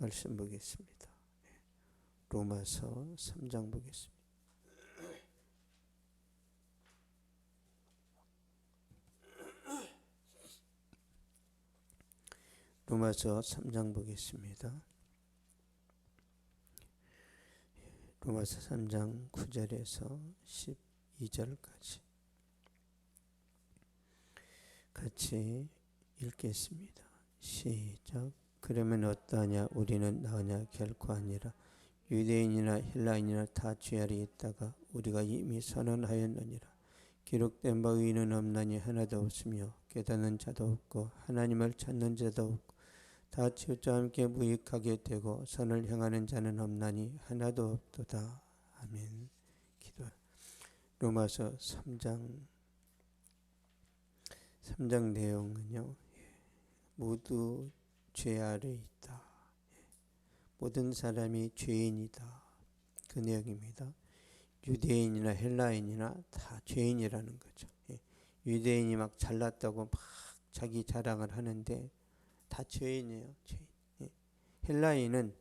말씀 보겠습니다. 로마서 3장 보겠습니다. 로마서 3장 보겠습니다. 로마서 3장 9절에서 12절까지 같이 읽겠습니다. 시작. 그러면 어떠하냐? 우리는 나으냐? 결코 아니라 유대인이나 헬라인이나 다 죄 아래 있다가 우리가 이미 선언하였느니라. 기록된 바 의인은 없나니 하나도 없으며 깨닫는 자도 없고 하나님을 찾는 자도 없고 다 치우쳐 함께 무익하게 되고 선을 행하는 자는 없나니 하나도 없도다. 아멘. 기도. 로마서 3장 내용은요, 모두 죄 아래 있다. 모든 사람이 죄인이다. 그 내용입니다. 유대인이나 헬라인이나 다 죄인이라는 거죠. 유대인이 막 잘났다고 막 자기 자랑을 하는데 다 죄인이에요. 죄인. 헬라인은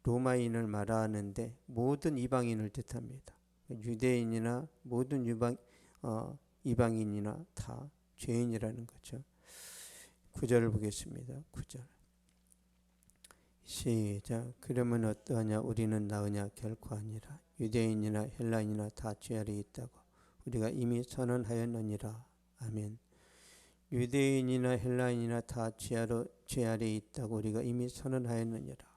로마인을 말하는데 모든 이방인을 뜻합니다. 유대인이나 모든 이방인이나 다 죄인이라는 거죠. 9절을 보겠습니다. 9절. 시작. 그러면 어떠하냐? 우리는 나으냐? 결코 아니라 유대인이나 헬라인이나 다 죄 아래 있다고 우리가 이미 선언하였느니라. 아멘. 유대인이나 헬라인이나 다 죄 아래 있다고 우리가 이미 선언하였느니라.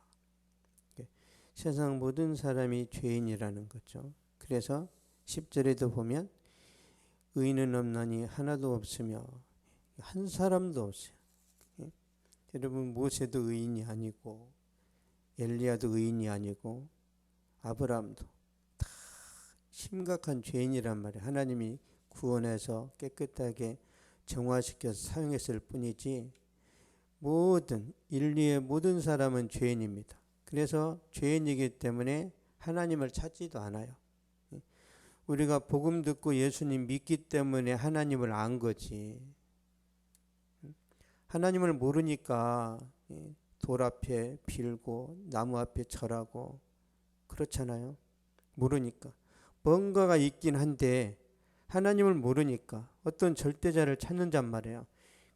세상 모든 사람이 죄인이라는 거죠. 그래서 10절에도 보면 의인은 없나니 하나도 없으며 한 사람도 없어요. 여러분, 모세도 의인이 아니고 엘리야도 의인이 아니고 아브라함도 다 심각한 죄인이란 말이에요. 하나님이 구원해서 깨끗하게 정화시켜서 사용했을 뿐이지 모든 인류의 모든 사람은 죄인입니다. 그래서 죄인이기 때문에 하나님을 찾지도 않아요. 우리가 복음 듣고 예수님 믿기 때문에 하나님을 안 거지. 하나님을 모르니까 돌 앞에 빌고 나무 앞에 절하고 그렇잖아요. 모르니까. 뭔가가 있긴 한데 하나님을 모르니까 어떤 절대자를 찾는단 말이에요.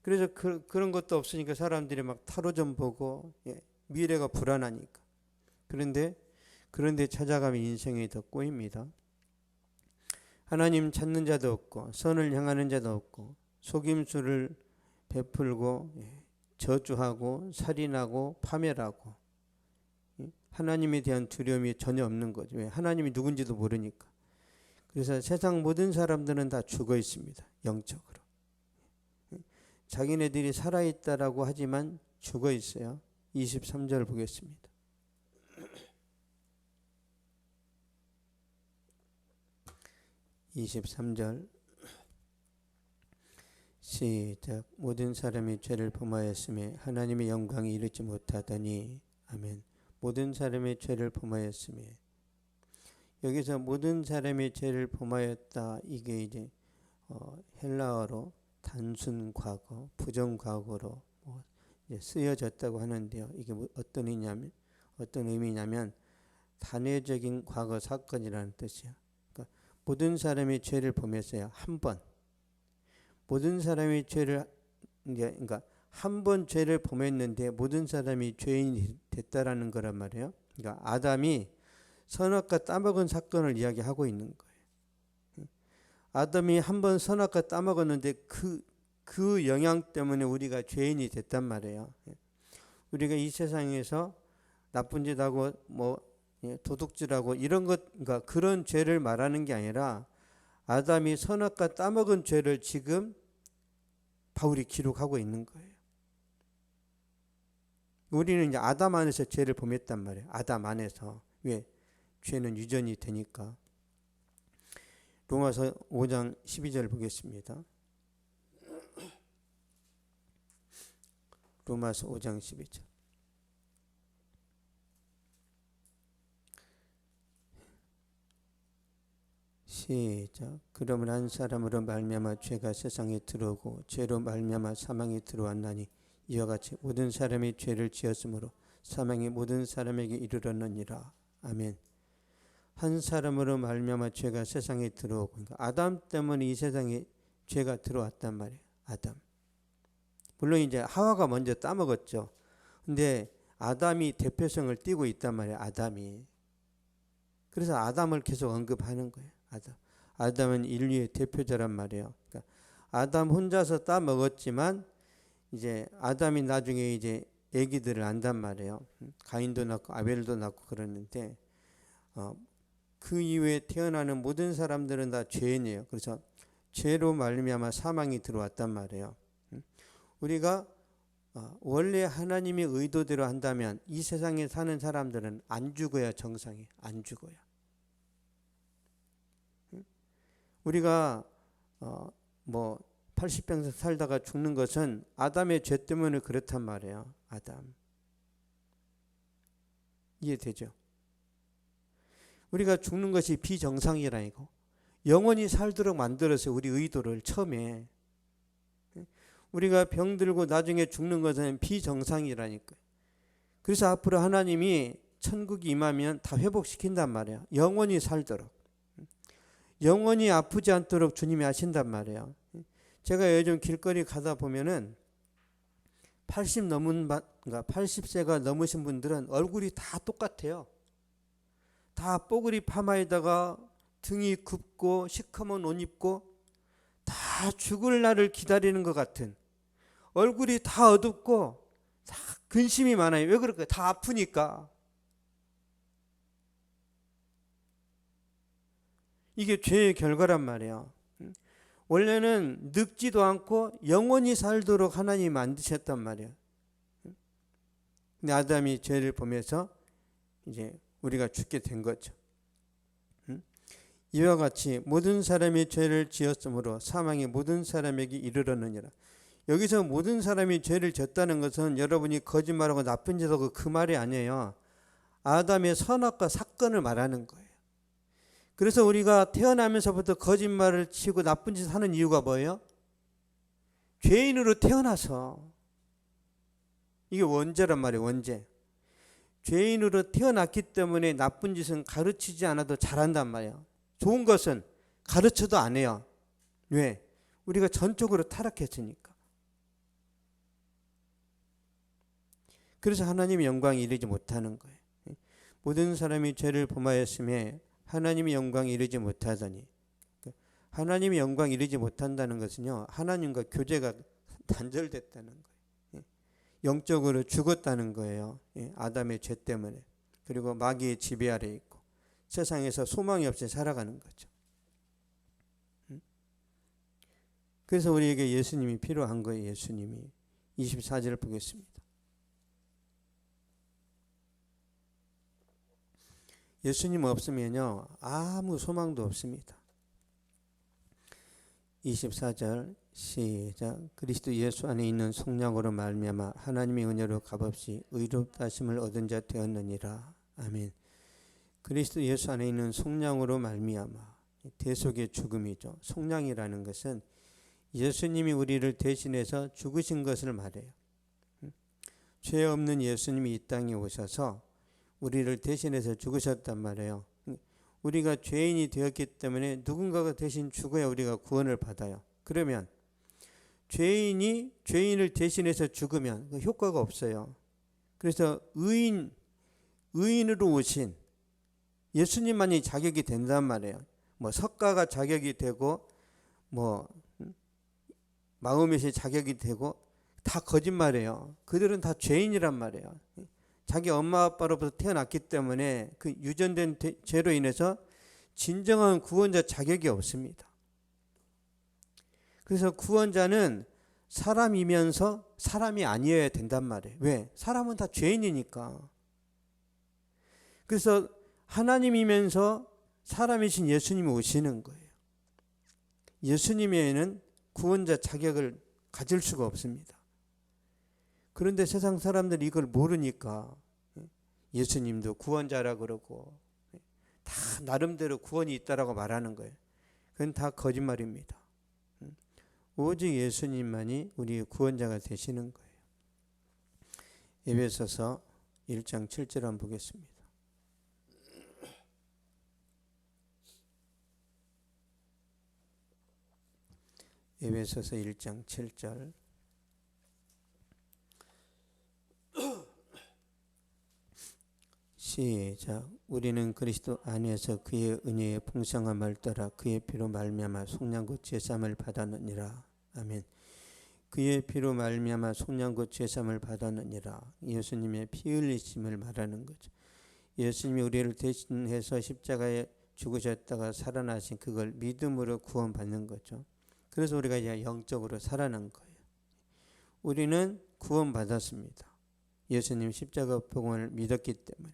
그래서 그런 것도 없으니까 사람들이 막 타로 좀 보고 미래가 불안하니까. 그런데 찾아가면 인생이 더 꼬입니다. 하나님 찾는 자도 없고 선을 향하는 자도 없고 속임수를 베풀고 저주하고 살인하고 파멸하고 하나님에 대한 두려움이 전혀 없는 거죠. 왜? 하나님이 누군지도 모르니까. 그래서 세상 모든 사람들은 다 죽어 있습니다. 영적으로. 자기네들이 살아있다라고 하지만 죽어 있어요. 23절 보겠습니다. 시작. 모든 사람이 죄를 범하였음에 하나님의 영광이 이르지 못하더니. 아멘. 모든 사람이 죄를 범하였음에. 여기서 모든 사람이 죄를 범하였다. 이게 이제 헬라어로 단순 과거, 부정 과거로 쓰여졌다고 하는데요. 이게 어떤 의미냐면 단회적인 과거 사건이라는 뜻이야. 그러니까 모든 사람이 죄를 범했어요. 한 번. 모든 사람이 그러니까 한 번 죄를 범했는데 모든 사람이 죄인이 됐다라는 거란 말이에요. 그러니까 아담이 선악과 따먹은 사건을 이야기하고 있는 거예요. 아담이 한 번 선악과 따먹었는데 그 영향 때문에 우리가 죄인이 됐단 말이에요. 우리가 이 세상에서 나쁜 짓하고 도둑질하고 이런 것, 그러니까 그런 죄를 말하는 게 아니라 아담이 선악과 따먹은 죄를 지금 바울이 기록하고 있는 거예요. 우리는 이제 아담 안에서 죄를 범했단 말이에요. 아담 안에서. 왜? 죄는 유전이 되니까. 로마서 5장 12절 보겠습니다. 로마서 5장 12절. 시작. 그러면 한 사람으로 말미암아 죄가 세상에 들어오고 죄로 말미암아 사망이 들어왔나니 이와 같이 모든 사람이 죄를 지었으므로 사망이 모든 사람에게 이르렀느니라. 아멘. 한 사람으로 말미암아 죄가 세상에 들어오고, 그러니까 아담 때문에 이 세상에 죄가 들어왔단 말이에요. 아담. 물론 이제 하와가 먼저 따먹었죠. 근데 아담이 대표성을 띠고 있단 말이에요. 아담이. 그래서 아담을 계속 언급하는 거예요. 아담은 인류의 대표자란 말이에요. 그러니까 아담 혼자서 따먹었지만 이제 아담이 나중에 이제 아기들을 안단 말이에요. 가인도 낳고 아벨도 낳고 그러는데 그 이후에 태어나는 모든 사람들은 다 죄인이에요. 그래서 죄로 말미암아 사망이 들어왔단 말이에요. 우리가 원래 하나님의 의도대로 한다면 이 세상에 사는 사람들은 안 죽어야 정상이에요. 안 죽어요. 우리가 뭐 80평생 살다가 죽는 것은 아담의 죄 때문에 그렇단 말이에요. 아담. 이해되죠? 우리가 죽는 것이 비정상이라니까. 영원히 살도록 만들어서 우리 의도를 처음에. 우리가 병들고 나중에 죽는 것은 비정상이라니까. 그래서 앞으로 하나님이 천국이 임하면 다 회복시킨단 말이에요. 영원히 살도록. 영원히 아프지 않도록 주님이 하신단 말이에요. 제가 요즘 길거리 가다 보면은 80세가 넘으신 분들은 얼굴이 다 똑같아요. 다 뽀글이 파마에다가 등이 굽고 시커먼 옷 입고 다 죽을 날을 기다리는 것 같은, 얼굴이 다 어둡고 다 근심이 많아요. 왜 그럴까요? 다 아프니까. 이게 죄의 결과란 말이에요. 원래는 늙지도 않고 영원히 살도록 하나님이 만드셨단 말이에요. 근데 아담이 죄를 범해서 이제 우리가 죽게 된 거죠. 이와 같이 모든 사람이 죄를 지었으므로 사망이 모든 사람에게 이르렀느니라. 여기서 모든 사람이 죄를 졌다는 것은 여러분이 거짓말하고 나쁜 짓 하고 그 말이 아니에요. 아담의 선악과 사건을 말하는 거예요. 그래서 우리가 태어나면서부터 거짓말을 치고 나쁜 짓을 하는 이유가 뭐예요? 죄인으로 태어나서. 이게 원죄란 말이에요. 원죄. 죄인으로 태어났기 때문에 나쁜 짓은 가르치지 않아도 잘한단 말이에요. 좋은 것은 가르쳐도 안 해요. 왜? 우리가 전적으로 타락했으니까. 그래서 하나님의 영광이 이르지 못하는 거예요. 모든 사람이 죄를 범하였음에 하나님의 영광이 이르지 못하더니, 하나님의 영광이 이르지 못한다는 것은요, 하나님과 교제가 단절됐다는 거예요. 영적으로 죽었다는 거예요. 아담의 죄 때문에. 그리고 마귀의 지배 아래 있고 세상에서 소망이 없이 살아가는 거죠. 그래서 우리에게 예수님이 필요한 거예요. 예수님이. 24절을 보겠습니다. 예수님 없으면요 아무 소망도 없습니다. 24절 시작. 그리스도 예수 안에 있는 속량으로 말미암아 하나님의 은혜로 값없이 의롭다 하심을 얻은 자 되었느니라. 아멘. 그리스도 예수 안에 있는 속량으로 말미암아, 대속의 죽음이죠. 속량이라는 것은 예수님이 우리를 대신해서 죽으신 것을 말해요. 죄 없는 예수님이 이 땅에 오셔서 우리를 대신해서 죽으셨단 말이에요. 우리가 죄인이 되었기 때문에 누군가가 대신 죽어야 우리가 구원을 받아요. 그러면 죄인이 죄인을 대신해서 죽으면 효과가 없어요. 그래서 의인으로 오신 예수님만이 자격이 된단 말이에요. 뭐 석가가 자격이 되고 뭐 마음에서 자격이 되고 다 거짓말이에요. 그들은 다 죄인이란 말이에요. 자기 엄마 아빠로부터 태어났기 때문에 그 유전된 죄로 인해서 진정한 구원자 자격이 없습니다. 그래서 구원자는 사람이면서 사람이 아니어야 된단 말이에요. 왜? 사람은 다 죄인이니까. 그래서 하나님이면서 사람이신 예수님이 오시는 거예요. 예수님 외에는 구원자 자격을 가질 수가 없습니다. 그런데 세상 사람들이 이걸 모르니까 예수님도 구원자라 그러고 다 나름대로 구원이 있다라고 말하는 거예요. 그건 다 거짓말입니다. 오직 예수님만이 우리의 구원자가 되시는 거예요. 에베소서 1장 7절 한번 보겠습니다. 에베소서 1장 7절. 시작. 우리는 그리스도 안에서 그의 은혜의 풍성함을 따라 그의 피로 말미암아 속량구 제사함을 받았느니라. 아멘. 그의 피로 말미암아 속량구 제사함을 받았느니라. 예수님의 피 흘리심을 말하는 거죠. 예수님이 우리를 대신해서 십자가에 죽으셨다가 살아나신 그걸 믿음으로 구원받는 거죠. 그래서 우리가 이제 영적으로 살아난 거예요. 우리는 구원받았습니다. 예수님 십자가 복음을 믿었기 때문에.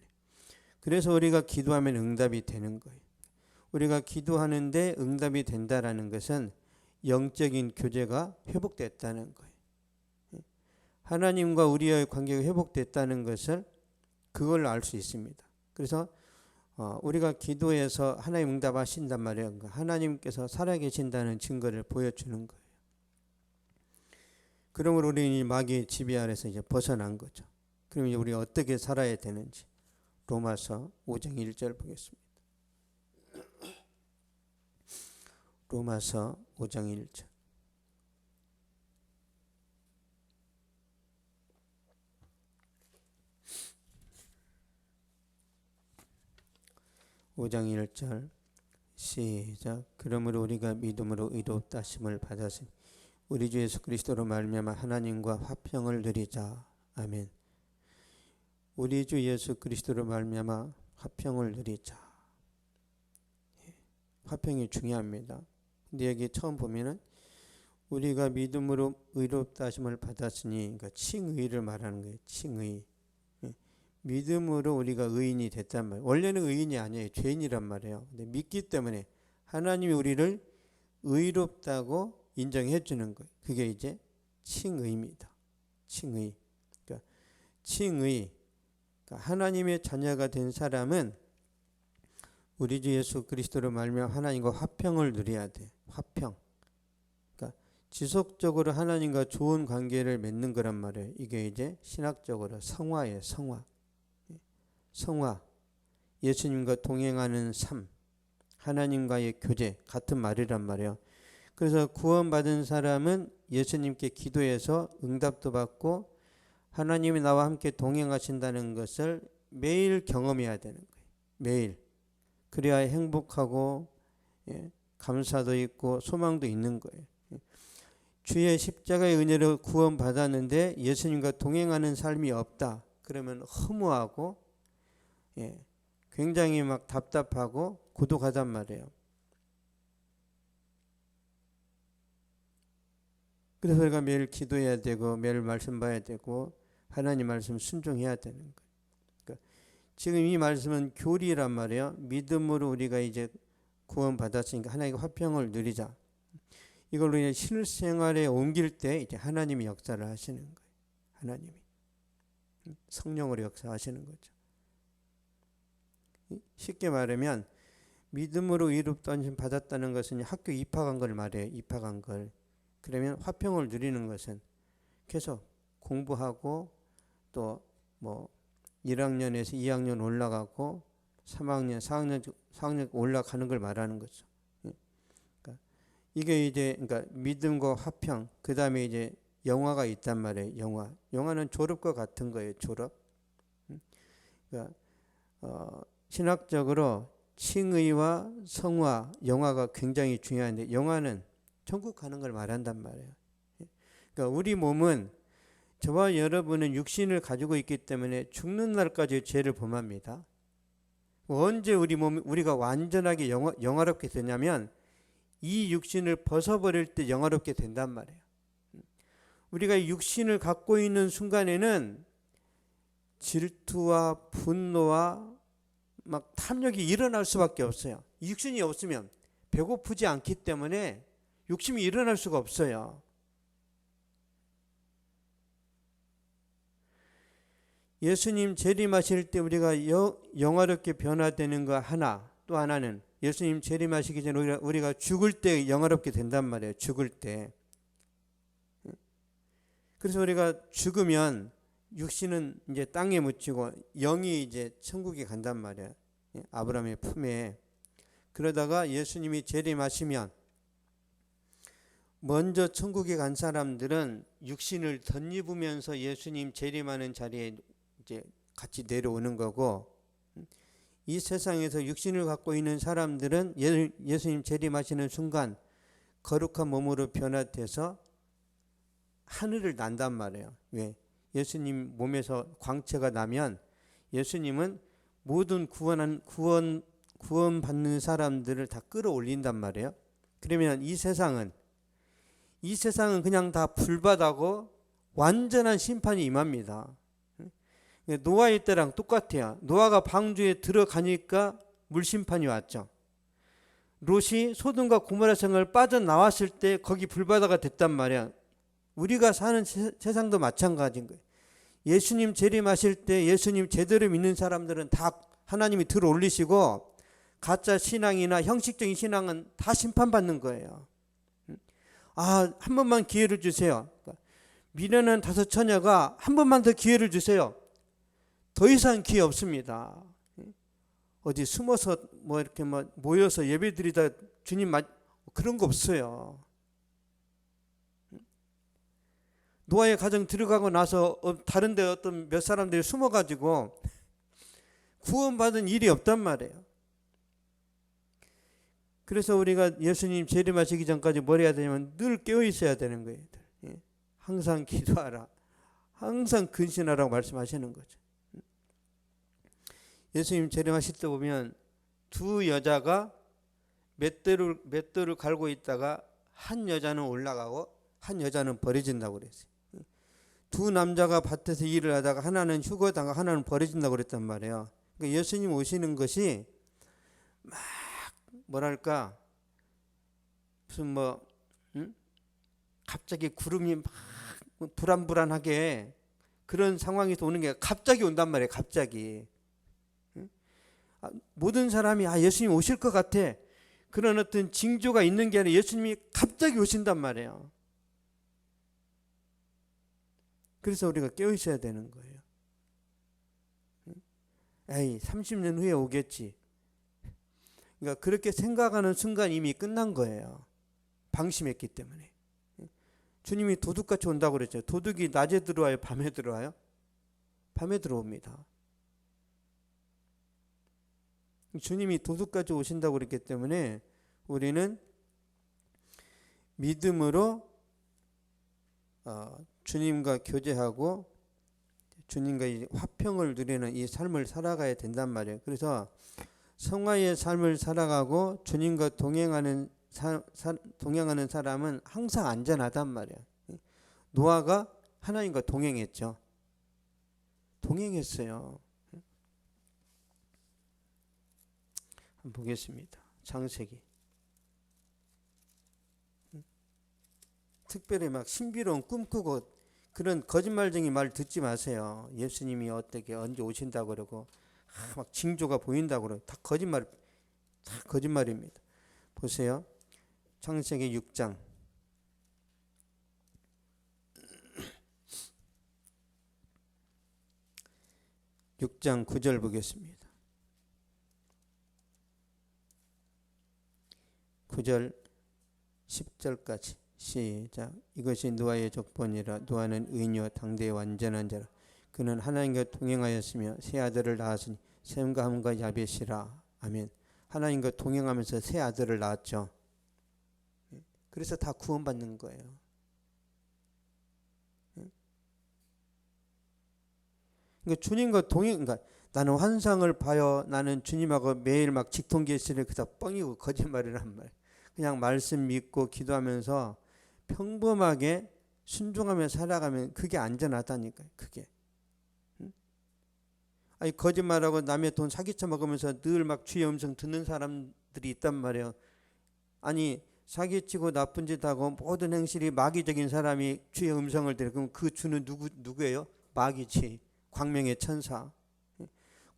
그래서 우리가 기도하면 응답이 되는 거예요. 우리가 기도하는데 응답이 된다라는 것은 영적인 교제가 회복됐다는 거예요. 하나님과 우리의 관계가 회복됐다는 것을 그걸로 알 수 있습니다. 그래서 우리가 기도해서 하나님 응답하신단 말이에요. 하나님께서 살아계신다는 증거를 보여주는 거예요. 그러므로 우리는 이 마귀의 지배 아래서 이제 벗어난 거죠. 그럼 이제 우리가 어떻게 살아야 되는지 로마서 5장 1절 보겠습니다. 로마서 5장 1절. (5장 1절) 시작. 그러므로 우리가 믿음으로 의롭다 하심을 받았으니 우리 주 예수 그리스도로 말미암아 하나님과 화평을 누리자. 아멘. 우리 주 예수 그리스도로 말미암아 화평을 누리자. 화평이 중요합니다. 근데 여기 처음 보면은 우리가 믿음으로 의롭다 하심을 받았으니, 그러니까 칭의를 말하는 거예요. 칭의. 믿음으로 우리가 의인이 됐단 말이에요. 원래는 의인이 아니에요. 죄인이란 말이에요. 근데 믿기 때문에 하나님이 우리를 의롭다고 인정해 주는 거예요. 그게 이제 칭의입니다. 칭의. 그러니까 칭의. 그러니까 하나님의 자녀가 된 사람은 우리 주 예수 그리스도로 말미암아 하나님과 화평을 누려야 돼. 화평. 그러니까 지속적으로 하나님과 좋은 관계를 맺는 거란 말이에요. 이게 이제 신학적으로 성화예요. 성화. 성화. 예수님과 동행하는 삶. 하나님과의 교제. 같은 말이란 말이에요. 그래서 구원받은 사람은 예수님께 기도해서 응답도 받고 하나님이 나와 함께 동행하신다는 것을 매일 경험해야 되는 거예요. 매일. 그래야 행복하고 감사도 있고 소망도 있는 거예요. 주의 십자가의 은혜로 구원받았는데 예수님과 동행하는 삶이 없다. 그러면 허무하고 굉장히 막 답답하고 고독하단 말이에요. 그래서 우리가 매일 기도해야 되고 매일 말씀 봐야 되고 하나님 말씀 순종해야 되는 거예요. 그러니까 지금 이 말씀은 교리란 말이에요. 믿음으로 우리가 이제 구원받았으니까 하나님과 화평을 누리자. 이걸로 이제 실생활에 옮길 때 이제 하나님이 역사를 하시는 거예요. 하나님이 성령으로 역사하시는 거죠. 쉽게 말하면 믿음으로 의롭다 하심 받았다는 것은 학교 입학한 걸 말해요. 입학한 걸. 그러면 화평을 누리는 것은 계속 공부하고 또 뭐 1학년에서 2학년 올라가고 3학년, 4학년 올라가는 걸 말하는 거죠. 그러니까 이게 이제 그러니까 믿음과 화평, 그 다음에 이제 영화가 있단 말이에요. 영화는 졸업과 같은 거예요. 졸업. 그러니까 신학적으로 칭의와 성화, 영화가 굉장히 중요한데 영화는 천국 가는 걸 말한단 말이에요. 그러니까 우리 몸은 저와 여러분은 육신을 가지고 있기 때문에 죽는 날까지 죄를 범합니다. 언제 우리가 완전하게 영화롭게 되냐면 이 육신을 벗어버릴 때 영화롭게 된단 말이에요. 우리가 육신을 갖고 있는 순간에는 질투와 분노와 막 탐욕이 일어날 수밖에 없어요. 육신이 없으면 배고프지 않기 때문에 욕심이 일어날 수가 없어요. 예수님 재림하실 때 우리가 영화롭게 변화되는 거 하나, 또 하나는 예수님 재림하시기 전에 우리가 죽을 때 영화롭게 된단 말이에요. 죽을 때. 그래서 우리가 죽으면 육신은 이제 땅에 묻히고 영이 이제 천국에 간단 말이야. 아브라함의 품에. 그러다가 예수님이 재림하시면 먼저 천국에 간 사람들은 육신을 덧입으면서 예수님 재림하는 자리에 이제 같이 내려오는 거고, 이 세상에서 육신을 갖고 있는 사람들은 예수님 재림하시는 순간 거룩한 몸으로 변화돼서 하늘을 난단 말이에요. 왜? 예수님 몸에서 광채가 나면 예수님은 모든 구원받는 사람들을 다 끌어올린단 말이에요. 그러면 이 세상은 그냥 다 불바다고 완전한 심판이 임합니다. 노아의 때랑 똑같아요. 노아가 방주에 들어가니까 물심판이 왔죠. 롯이 소돔과 고모라 성을 빠져나왔을 때 거기 불바다가 됐단 말이야. 우리가 사는 세상도 마찬가지인 거예요. 예수님 재림하실 때 예수님 제대로 믿는 사람들은 다 하나님이 들어올리시고, 가짜 신앙이나 형식적인 신앙은 다 심판받는 거예요. 한 번만 기회를 주세요. 미련한 다섯 처녀가 한 번만 더 기회를 주세요. 더 이상 기회 없습니다. 어디 숨어서 이렇게 모여서 예배드리다 주님 그런 거 없어요. 노아의 가정 들어가고 나서 다른 데 어떤 몇 사람들이 숨어가지고 구원받은 일이 없단 말이에요. 그래서 우리가 예수님 재림하시기 전까지 뭘 해야 되냐면 늘 깨어 있어야 되는 거예요. 항상 기도하라, 항상 근신하라고 말씀하시는 거죠. 예수님 재림하실 때 보면 두 여자가 맷돌을 갈고 있다가 한 여자는 올라가고 한 여자는 버려진다고 그랬어요. 두 남자가 밭에서 일을 하다가 하나는 휴거당하고 하나는 버려진다고 그랬단 말이에요. 그러니까 예수님 오시는 것이 막 뭐랄까 무슨 갑자기 구름이 막 불안불안하게 그런 상황에서 오는 게 갑자기 온단 말이에요. 갑자기. 모든 사람이 예수님 오실 것 같아. 그런 어떤 징조가 있는 게 아니라 예수님이 갑자기 오신단 말이에요. 그래서 우리가 깨어 있어야 되는 거예요. 30년 후에 오겠지. 그러니까 그렇게 생각하는 순간 이미 끝난 거예요. 방심했기 때문에. 주님이 도둑같이 온다고 그랬죠. 도둑이 낮에 들어와요? 밤에 들어와요? 밤에 들어옵니다. 주님이 도둑같이 오신다고 그랬기 때문에 우리는 믿음으로 주님과 교제하고 주님과 화평을 누리는 이 삶을 살아가야 된단 말이에요. 그래서 성화의 삶을 살아가고 주님과 동행하는 사람은 항상 안전하단 말이에요. 노아가 하나님과 동행했죠. 동행했어요. 한번 보겠습니다. 창세기. 특별히 막 신비로운 꿈 꾸고 그런 거짓말쟁이 말 듣지 마세요. 예수님이 어떻게 언제 오신다고 그러고 막 징조가 보인다고 그러고 다 거짓말입니다. 보세요. 창세기 6장 9절 보겠습니다. 9절 10절까지 시작. 이것이 노아의 족본이라. 노아는 의인이요 당대의 완전한 자라. 그는 하나님과 동행하였으며 세 아들을 낳았으니 셈과 함과 야벳이라. 아멘. 하나님과 동행하면서 세 아들을 낳았죠. 그래서 다 구원받는 거예요. 그러니까 주님과 그러니까 나는 환상을 봐요. 나는 주님하고 매일 막 직통계시를 그다 뻥이고 거짓말이란 말. 그냥 말씀 믿고 기도하면서 평범하게 순종하며 살아가면 그게 안전하다니까요. 그게. 거짓말하고 남의 돈 사기쳐 먹으면서 늘 막 주의 음성 듣는 사람들이 있단 말이에요. 사기치고 나쁜 짓 하고 모든 행실이 마귀적인 사람이 주의 음성을 들어. 그럼 그 주는 누구예요? 마귀지. 광명의 천사.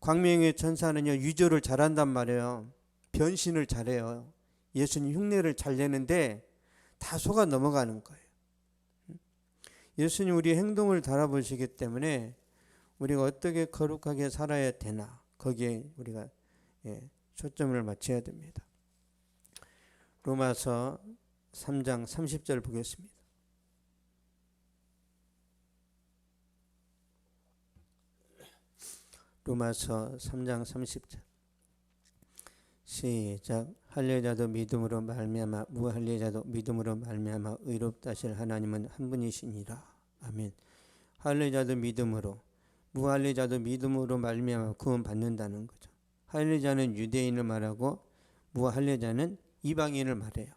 광명의 천사는요 위조를 잘한단 말이에요. 변신을 잘해요. 예수님 흉내를 잘 내는데 다 속아 넘어가는 거예요. 예수님 우리의 행동을 달아보시기 때문에 우리가 어떻게 거룩하게 살아야 되나 거기에 우리가 초점을 맞춰야 됩니다. 로마서 3장 30절 보겠습니다. 로마서 3장 30절 시작. 할례자도 믿음으로 말미암아 무할례자도 믿음으로 말미암아 의롭다 하실 하나님은 한 분이시니라. 아멘. 할례자도 믿음으로 무할례자도 믿음으로 말미암아 구원 받는다는 거죠. 할례자는 유대인을 말하고 무할례자는 이방인을 말해요.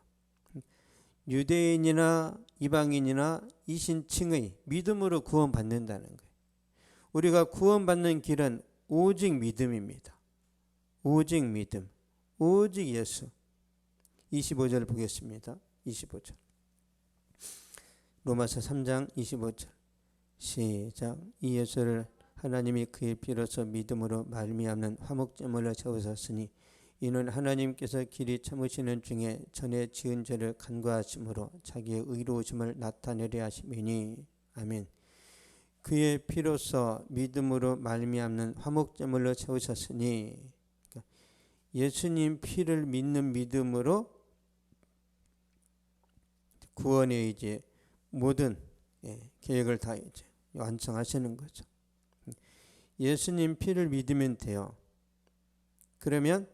유대인이나 이방인이나 이신층의 믿음으로 구원 받는다는 거예요. 우리가 구원 받는 길은 오직 믿음입니다. 오직 믿음. 오직 예수. 25절 보겠습니다. 25절. 로마서 3장 25절. 시작. 이 예수를 하나님이 그의 피로서 믿음으로 말미암는 화목제물로 세우셨으니 이는 하나님께서 길이 참으시는 중에 전에 지은 죄를 간과하심으로 자기의 의로우심을 나타내려 하심이니. 아멘. 그의 피로서 믿음으로 말미암는 화목제물로 세우셨으니 예수님 피를 믿는 믿음으로 구원의 이제 모든 계획을 다 이제 완성하시는 거죠. 예수님 피를 믿으면 돼요. 그러면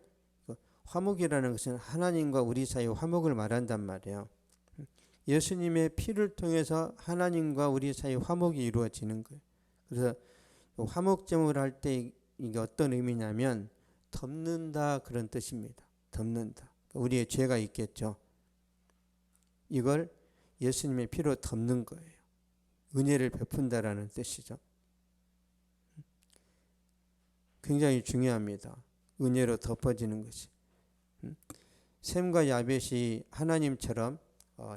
화목이라는 것은 하나님과 우리 사이의 화목을 말한단 말이에요. 예수님의 피를 통해서 하나님과 우리 사이의 화목이 이루어지는 거예요. 그래서 화목제물을 할 때 이게 어떤 의미냐면 덮는다 그런 뜻입니다. 덮는다. 우리의 죄가 있겠죠. 이걸 예수님의 피로 덮는 거예요. 은혜를 베푼다라는 뜻이죠. 굉장히 중요합니다. 은혜로 덮어지는 것이. 셈과 야벳이 하나님처럼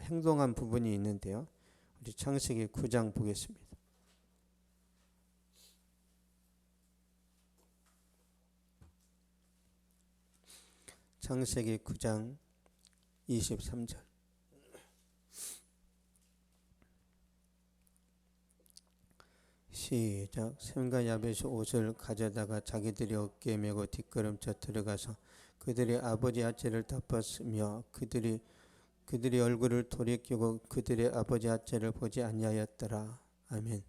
행동한 부분이 있는데요. 우리 창세기 9장 보겠습니다. 창세기 9장 23절. 시작. 셈과 야벳이 옷을 가져다가 자기들이 어깨에 메고 뒷걸음쳐 들어가서 그들의 아버지 하체를 덮었으며 그들이 얼굴을 돌이키고 그들의 아버지 하체를 보지 아니하였더라. 아멘.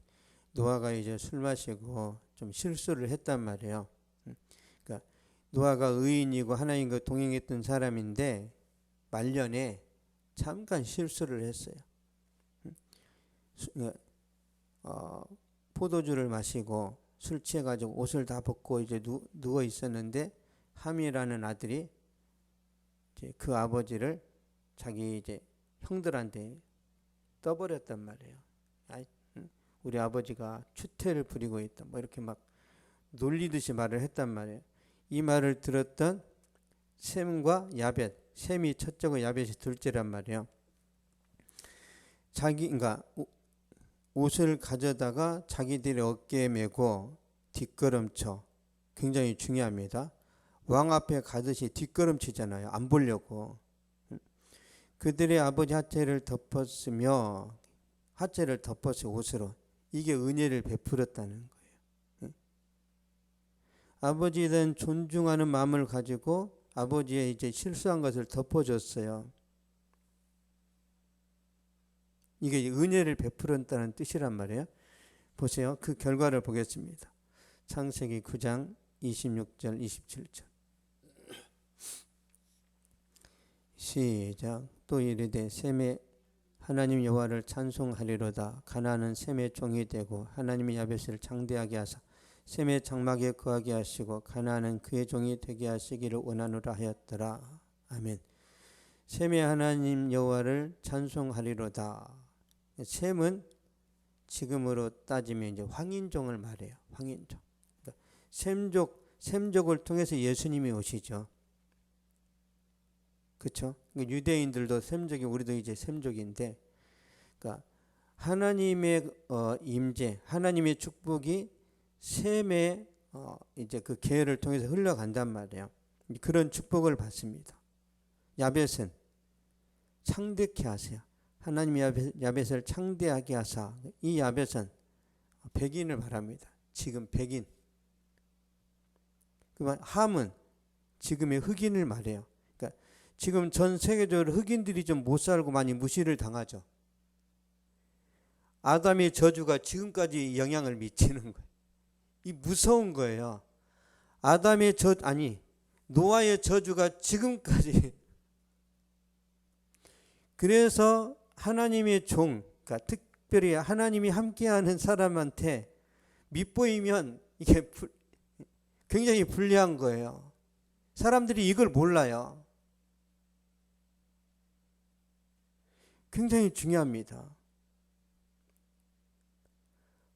노아가 이제 술 마시고 좀 실수를 했단 말이에요. 그러니까 노아가 의인이고 하나님과 동행했던 사람인데 말년에 잠깐 실수를 했어요. 포도주를 마시고 술 취해가지고 옷을 다 벗고 이제 누워 있었는데 함이라는 아들이 이제 그 아버지를 자기 이제 형들한테 떠버렸단 말이에요. 우리 아버지가 추태를 부리고 있다. 뭐 이렇게 막 놀리듯이 말을 했단 말이에요. 이 말을 들었던 셈과 야벳, 셈이 첫째고 야벳이 둘째란 말이에요. 그러니까 옷을 가져다가 자기들의 어깨에 메고 뒷걸음쳐. 굉장히 중요합니다. 왕 앞에 가듯이 뒷걸음치잖아요. 안 보려고. 그들의 아버지 하체를 덮었으며 하체를 덮었어요. 옷으로. 이게 은혜를 베풀었다는 거예요. 아버지에 대한 존중하는 마음을 가지고 아버지의 이제 실수한 것을 덮어줬어요. 이게 은혜를 베풀었다는 뜻이란 말이에요. 보세요. 그 결과를 보겠습니다. 창세기 9장 26절 27절. 시작. 또 이르되 셈의 하나님 여호와를 찬송하리로다. 가나안은 셈의 종이 되고 하나님이 야벳을 장대하게 하사 셈의 장막에 거하게 하시고 가나안은 그의 종이 되게 하시기를 원하노라 하였더라. 아멘. 셈의 하나님 여호와를 찬송하리로다. 셈은 지금으로 따지면 이제 황인종을 말해요. 황인종. 그러니까 셈족을 통해서 예수님이 오시죠. 그렇죠? 유대인들도 셈족이 우리도 이제 셈족인데, 그러니까 하나님의 임재, 하나님의 축복이 셈의 이제 그 계열을 통해서 흘러간단 말이에요. 그런 축복을 받습니다. 야벳은 창대케 하세요. 하나님이 야벳을 창대하게 하사, 이 야벳은 백인을 말합니다. 지금 백인. 함은 지금의 흑인을 말해요. 그러니까 지금 전 세계적으로 흑인들이 좀 못 살고 많이 무시를 당하죠. 아담의 저주가 지금까지 영향을 미치는 거예요. 이 무서운 거예요. 노아의 저주가 지금까지. 그래서 하나님의 종, 그러니까 특별히 하나님이 함께하는 사람한테 밉보이면 이게 굉장히 불리한 거예요. 사람들이 이걸 몰라요. 굉장히 중요합니다.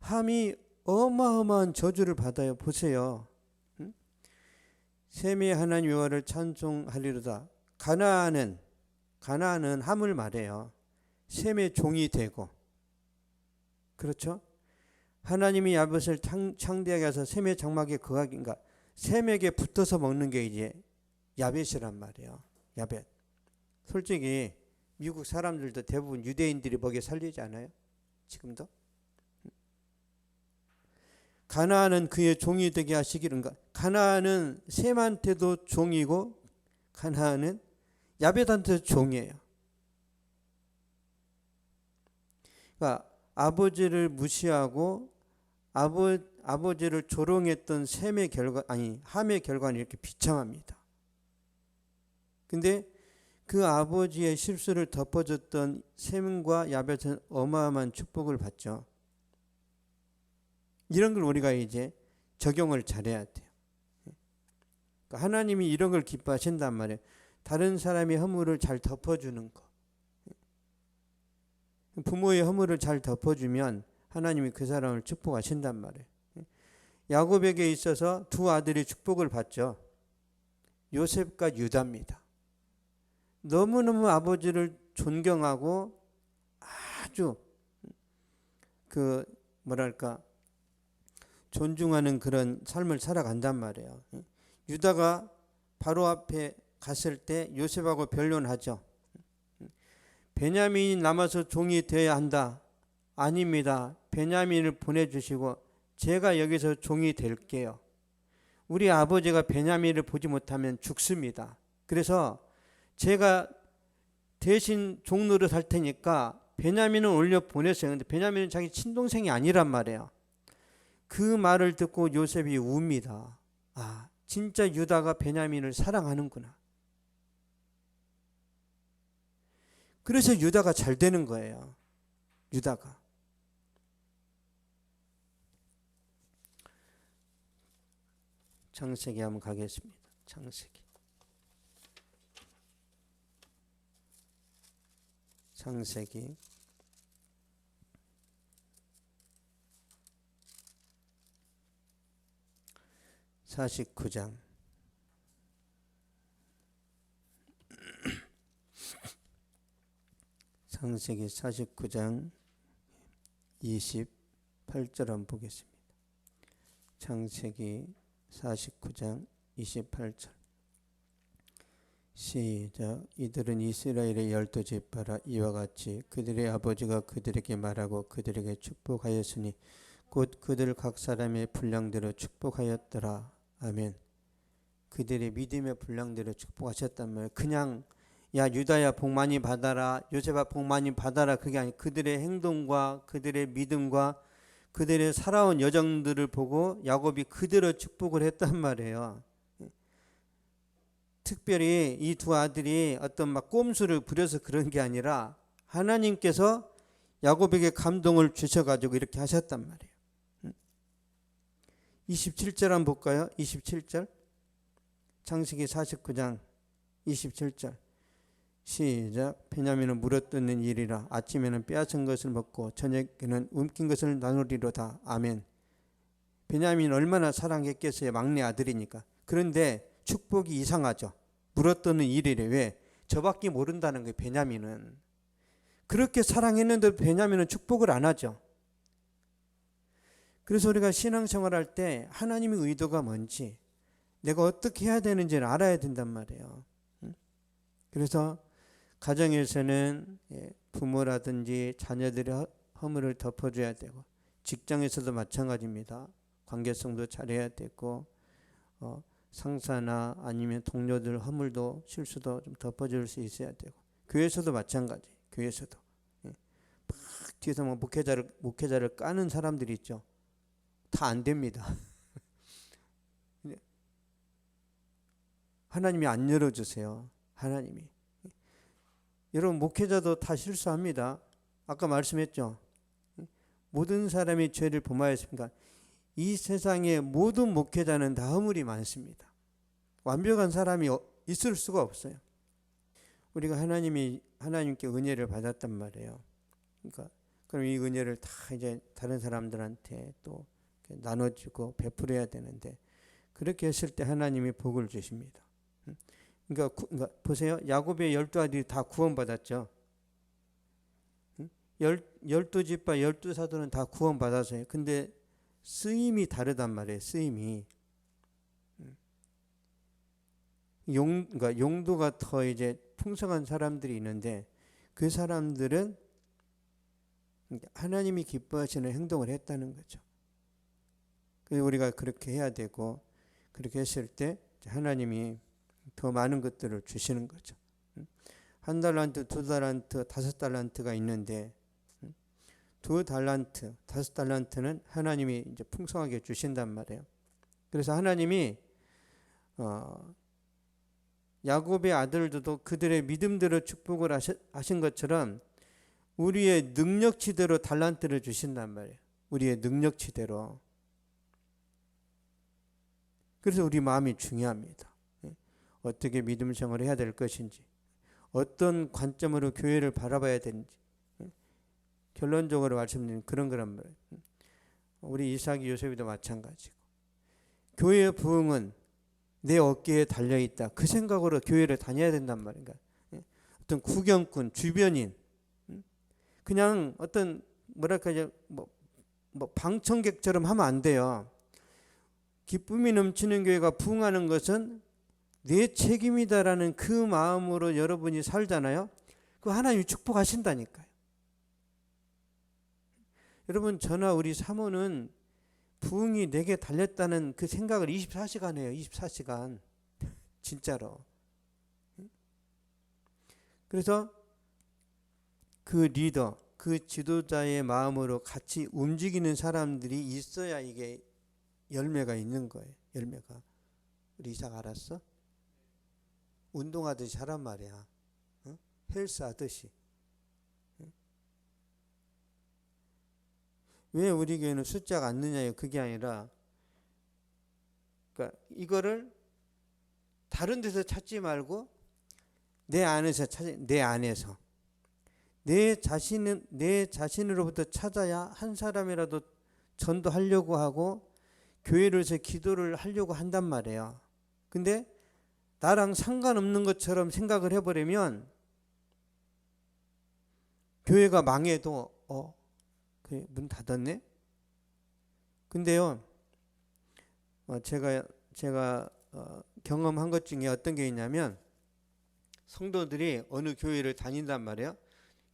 함이 어마어마한 저주를 받아요. 보세요. 셈의 하나님 여호와를 찬송하리로다. 가나안은 함을 말해요. 셈의 종이 되고, 그렇죠? 하나님이 야벳을 창대하게 해서 셈의 장막에 거하기인가, 셈에게 붙어서 먹는 게 이제 야벳이란 말이에요. 야벳. 솔직히 미국 사람들도 대부분 유대인들이 먹여 살리지 않아요? 지금도? 가나안은 그의 종이 되게 하시기른가. 가나안은 셈한테도 종이고, 가나안은 야벳한테도 종이에요. 그러니까 아버지를 무시하고 아버지를 조롱했던 함의 결과는 이렇게 비참합니다. 근데 그 아버지의 실수를 덮어줬던 셈과 야벳은 어마어마한 축복을 받죠. 이런 걸 우리가 이제 적용을 잘해야 돼요. 그러니까 하나님이 이런 걸 기뻐하신단 말이에요. 다른 사람의 허물을 잘 덮어주는 거. 부모의 허물을 잘 덮어주면 하나님이 그 사람을 축복하신단 말이에요. 야곱에게 있어서 두 아들이 축복을 받죠. 요셉과 유다입니다. 너무너무 아버지를 존경하고 아주 존중하는 그런 삶을 살아간단 말이에요. 유다가 바로 앞에 갔을 때 요셉하고 변론하죠. 베냐민이 남아서 종이 되어야 한다. 아닙니다. 베냐민을 보내주시고 제가 여기서 종이 될게요. 우리 아버지가 베냐민을 보지 못하면 죽습니다. 그래서 제가 대신 종노릇 할 테니까 베냐민을 올려 보냈어요. 근데 베냐민은 자기 친동생이 아니란 말이에요. 그 말을 듣고 요셉이 웁니다. 아, 진짜 유다가 베냐민을 사랑하는구나. 그래서 유다가 잘 되는 거예요. 유다가. 창세기 한번 가겠습니다. 창세기 49장 창세기 49장 28절 한번 보겠습니다. 창세기 49장 28절 시작. 이들은 이스라엘의 12지파라. 이와 같이 그들의 아버지가 그들에게 말하고 그들에게 축복하였으니 곧 그들 각 사람의 분량대로 축복하였더라. 아멘. 그들의 믿음의 분량대로 축복하셨단 말이에요. 그냥 야 유다야 복 많이 받아라, 요셉아 복 많이 받아라, 그게 아니고 그들의 행동과 그들의 믿음과 그들의 살아온 여정들을 보고 야곱이 그대로 축복을 했단 말이에요. 특별히 이 두 아들이 어떤 막 꼼수를 부려서 그런 게 아니라 하나님께서 야곱에게 감동을 주셔가지고 이렇게 하셨단 말이에요. 27절 한번 볼까요? 27절 창세기 49장 27절 시작. 베냐민은 물어뜯는 일이라. 아침에는 빼앗은 것을 먹고 저녁에는 움킨 것을 나누리로다. 아멘. 베냐민 얼마나 사랑했겠어요. 막내 아들이니까. 그런데 축복이 이상하죠. 물어뜯는 일이래. 왜? 저밖에 모른다는 거예요. 베냐민은. 그렇게 사랑했는데 베냐민은 축복을 안 하죠. 그래서 우리가 신앙생활할 때 하나님의 의도가 뭔지, 내가 어떻게 해야 되는지를 알아야 된단 말이에요. 그래서 가정에서는 부모라든지 자녀들의 허물을 덮어줘야 되고, 직장에서도 마찬가지입니다. 관계성도 잘해야 되고, 상사나 아니면 동료들 허물도 실수도 좀 덮어줄 수 있어야 되고, 교회에서도 마찬가지. 교회에서도 막 뒤에서 막 목회자를 까는 사람들이 있죠. 다 안 됩니다. 하나님이 안 열어주세요. 하나님이. 여러분, 목회자도 다 실수합니다. 아까 말씀했죠. 모든 사람이 죄를 범하였습니까? 이 세상의 모든 목회자는 다 허물이 많습니다. 완벽한 사람이 있을 수가 없어요. 우리가 하나님께 은혜를 받았단 말이에요. 그러니까 그럼 이 은혜를 다 이제 다른 사람들한테 또 나눠주고 베풀어야 되는데, 그렇게 했을 때 하나님이 복을 주십니다. 그러니까 보세요. 야곱의 12아들이 다 구원받았죠. 12지파 12사도는 다 구원받았어요. 근데 쓰임이 다르단 말이에요. 쓰임이. 그러니까 용도가 더 이제 풍성한 사람들이 있는데, 그 사람들은 하나님이 기뻐하시는 행동을 했다는 거죠. 그래서 우리가 그렇게 해야 되고, 그렇게 했을 때 하나님이 더 많은 것들을 주시는 거죠. 1달란트, 2달란트, 5달란트가 있는데 2달란트, 5달란트는 하나님이 이제 풍성하게 주신단 말이에요. 그래서 하나님이 야곱의 아들들도 그들의 믿음대로 축복을 하신 것처럼 우리의 능력치대로 달란트를 주신단 말이에요. 우리의 능력치대로. 그래서 우리 마음이 중요합니다. 어떻게 믿음 생활을 해야 될 것인지, 어떤 관점으로 교회를 바라봐야 되는지, 결론적으로 말씀드리는 그런 거란 말이에요. 우리 이삭이 요셉이도 마찬가지고, 교회의 부흥은 내 어깨에 달려있다, 그 생각으로 교회를 다녀야 된단 말인가. 어떤 구경꾼, 주변인, 그냥 어떤 뭐랄까 이제 뭐 방청객처럼 하면 안 돼요. 기쁨이 넘치는 교회가 부흥하는 것은 내 책임이다라는 그 마음으로 여러분이 살잖아요. 그 하나님이 축복하신다니까요. 여러분, 저나 우리 사모는 부흥이 내게 달렸다는 그 생각을 24시간 해요. 24시간. 진짜로. 그래서 그 리더, 그 지도자의 마음으로 같이 움직이는 사람들이 있어야 이게 열매가 있는 거예요. 열매가. 우리 이삭 알았어? 운동하듯이 하란 말이야. 헬스 하듯이. 왜 우리 교회는 숫자가 안 느냐요? 그게 아니라, 그러니까 이거를 다른 데서 찾지 말고 내 안에서 내 안에서. 내 자신으로부터 찾아야 한 사람이라도 전도하려고 하고 교회로서 기도를 하려고 한단 말이에요. 근데 나랑 상관없는 것처럼 생각을 해버리면 교회가 망해도 문 닫았네? 근데요, 제가 경험한 것 중에 어떤 게 있냐면, 성도들이 어느 교회를 다닌단 말이에요.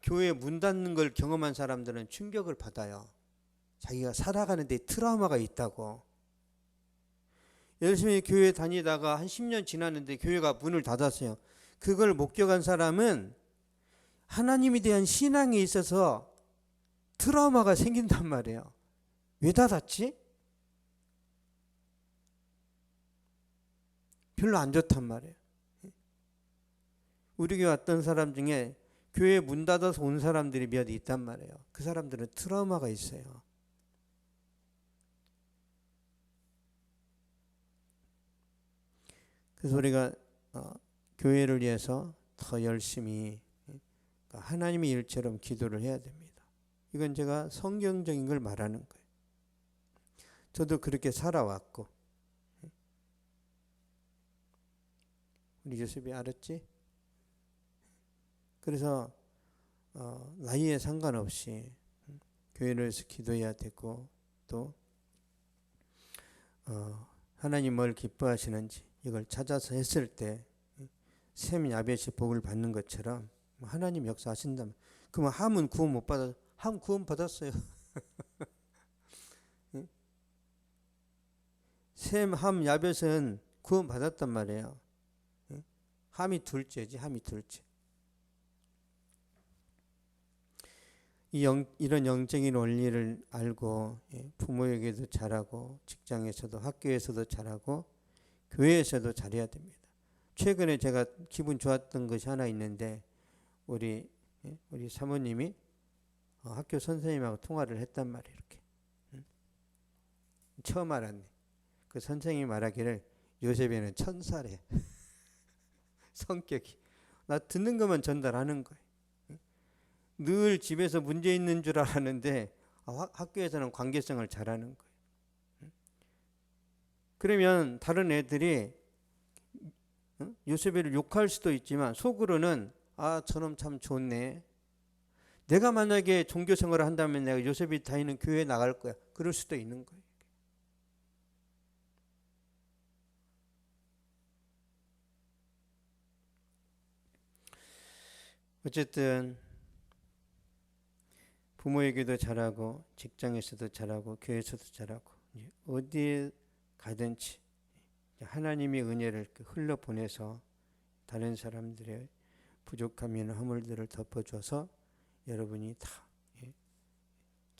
교회 문 닫는 걸 경험한 사람들은 충격을 받아요. 자기가 살아가는 데 트라우마가 있다고. 열심히 교회 다니다가 한 10년 지났는데 교회가 문을 닫았어요. 그걸 목격한 사람은 하나님에 대한 신앙에 있어서 트라우마가 생긴단 말이에요. 왜 닫았지? 별로 안 좋단 말이에요. 우리 교회 왔던 사람 중에 교회 문 닫아서 온 사람들이 몇 있단 말이에요. 그 사람들은 트라우마가 있어요. 그래서 우리가 교회를 위해서 더 열심히 하나님의 일처럼 기도를 해야 됩니다. 이건 제가 성경적인 걸 말하는 거예요. 저도 그렇게 살아왔고. 우리 요셉이 알았지? 그래서 나이에 상관없이 교회를 위해서 기도해야 되고, 또 하나님 뭘 기뻐하시는지 이걸 찾아서 했을 때 샘 야벳이 복을 받는 것처럼 하나님 역사하신다면. 그러면 함은 구원 못 받아? 함 구원 받았어요. 셈, 함, 야벳은 구원 받았단 말이에요. 함이 둘째지, 함이 둘째. 이런 영적인 원리를 알고 부모에게도 잘하고 직장에서도 학교에서도 잘하고 교회에서도 잘해야 됩니다. 최근에 제가 기분 좋았던 것이 하나 있는데 우리 사모님이 학교 선생님하고 통화를 했단 말이에요. 이렇게 처음 알았네. 그 선생님이 말하기를 요셉이는 천사래. 성격이. 나 듣는 것만 전달하는 거예요. 늘 집에서 문제 있는 줄 알았는데 학교에서는 관계성을 잘하는 거예요. 그러면 다른 애들이 요셉이를 욕할 수도 있지만 속으로는 저놈 참 좋네. 내가 만약에 종교생활을 한다면 내가 요셉이 다니는 교회에 나갈 거야. 그럴 수도 있는 거예요. 어쨌든 부모에게도 잘하고 직장에서도 잘하고 교회에서도 잘하고 어디에 가든지 하나님의 은혜를 흘러보내서 다른 사람들의 부족함이나 허물들을 덮어줘서 여러분이 다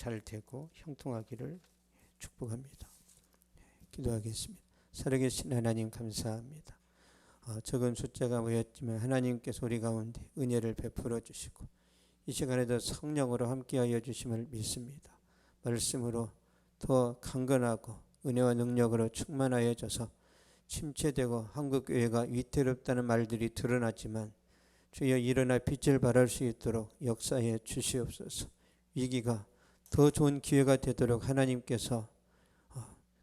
잘 되고 형통하기를 축복합니다. 기도하겠습니다. 살아계신 하나님 감사합니다. 적은 숫자가 모였지만 하나님께서 우리 가운데 은혜를 베풀어 주시고 이 시간에도 성령으로 함께하여 주심을 믿습니다. 말씀으로 더 강건하고 은혜와 능력으로 충만하여 져서 침체되고 한국교회가 위태롭다는 말들이 드러나지만 주여 일어나 빛을 발할 수 있도록 역사해 주시옵소서. 위기가 더 좋은 기회가 되도록 하나님께서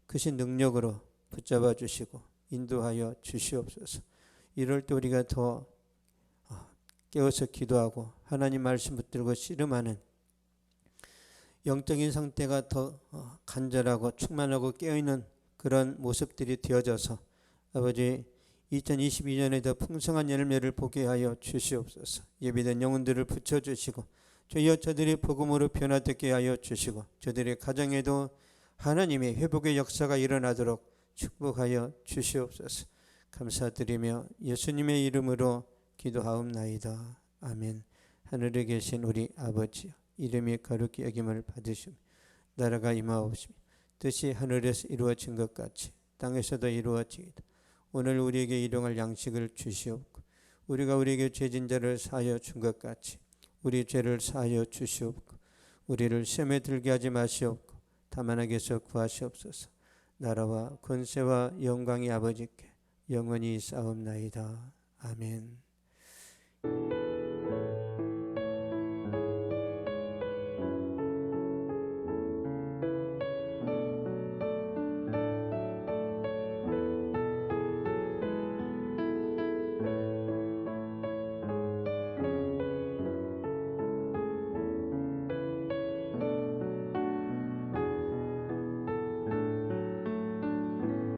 크신 능력으로 붙잡아 주시고 인도하여 주시옵소서. 이럴 때 우리가 더 깨어서 기도하고 하나님 말씀 붙들고 씨름하는 영적인 상태가 더 간절하고 충만하고 깨어있는 그런 모습들이 되어져서 아버지 2022년에 더 풍성한 열매를 보게 하여 주시옵소서. 예비된 영혼들을 붙여주시고 주여 저들이 복음으로 변화되게 하여 주시고 저들의 가정에도 하나님의 회복의 역사가 일어나도록 축복하여 주시옵소서. 감사드리며 예수님의 이름으로 기도하옵나이다. 아멘. 하늘에 계신 우리 아버지여 이름이 거룩히 여김을 받으시며 나라가 임하옵시며 뜻이 하늘에서 이루어진 것 같이 땅에서도 이루어지이다. 오늘 우리에게 일용할 양식을 주시옵고 우리가 우리에게 죄진 자를 사하여 준 것 같이 우리 죄를 사하여 주시옵고 우리를 시험에 들게 하지 마시옵고 다만 악에서 구하시옵소서. 나라와 권세와 영광이 아버지께 영원히 있사옵나이다. 아멘.